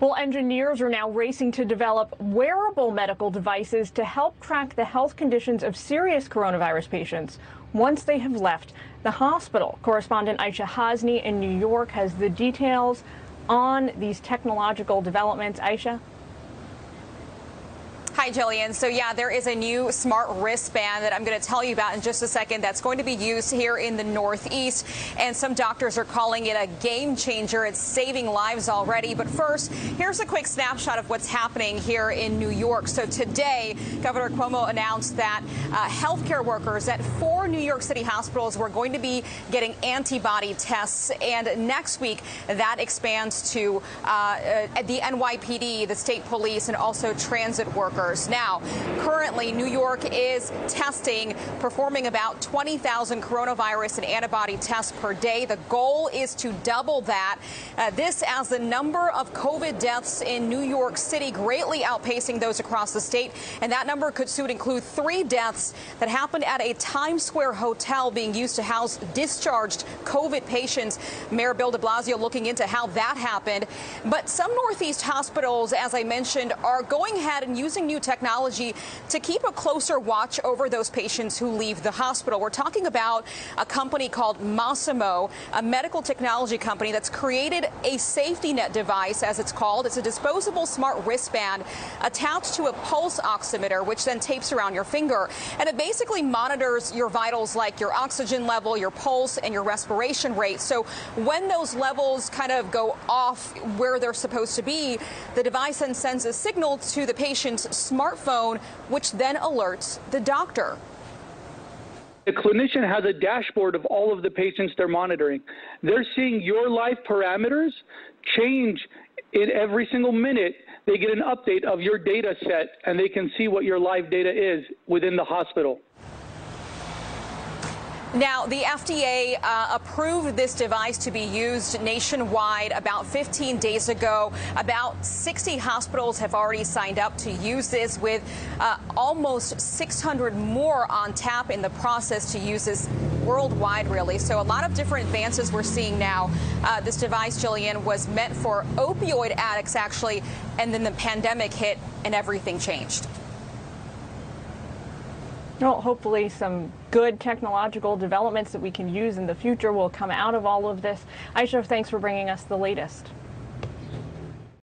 Well, engineers are now racing to develop wearable medical devices to help track the health conditions of serious coronavirus patients once they have left the hospital. Correspondent Aisha Hasni in New York has the details on these technological developments. Aisha? Hi, Jillian. So, yeah, there is a new smart wristband that I'm going to tell you about in just a second that's going to be used here in the Northeast. And some doctors are calling it a game changer. It's saving lives already. But first, here's a quick snapshot of what's happening here in New York. So today, Governor Cuomo announced that healthcare workers at 4 New York City hospitals were going to be getting antibody tests. And next week, that expands to the NYPD, the state police, and also transit workers. Now, currently, New York is performing about 20,000 coronavirus and antibody tests per day. The goal is to double that. This as the number of COVID deaths in New York City greatly outpacing those across the state. And that number could soon include 3 deaths that happened at a Times Square hotel being used to house discharged COVID patients. Mayor Bill de Blasio looking into how that happened. But some Northeast hospitals, as I mentioned, are going ahead and using new technology to keep a closer watch over those patients who leave the hospital. We're talking about a company called Masimo, a medical technology company that's created a SafetyNet device, as it's called. It's a disposable smart wristband attached to a pulse oximeter, which then tapes around your finger. And it basically monitors your vitals like your oxygen level, your pulse, and your respiration rate. So when those levels kind of go off where they're supposed to be, the device then sends a signal to the patient's smartphone, which then alerts the doctor. The clinician has a dashboard of all of the patients they're monitoring. They're seeing your life parameters change in every single minute. They get an update of your data set, and they can see what your live data is within the hospital. Now, the FDA approved this device to be used nationwide about 15 days ago. About 60 hospitals have already signed up to use this, with almost 600 more on tap in the process to use this worldwide, really. So a lot of different advances we're seeing now. This device, Jillian, was meant for opioid addicts, actually, and then the pandemic hit and everything changed. Well, hopefully some good technological developments that we can use in the future will come out of all of this. Aisha, thanks for bringing us the latest.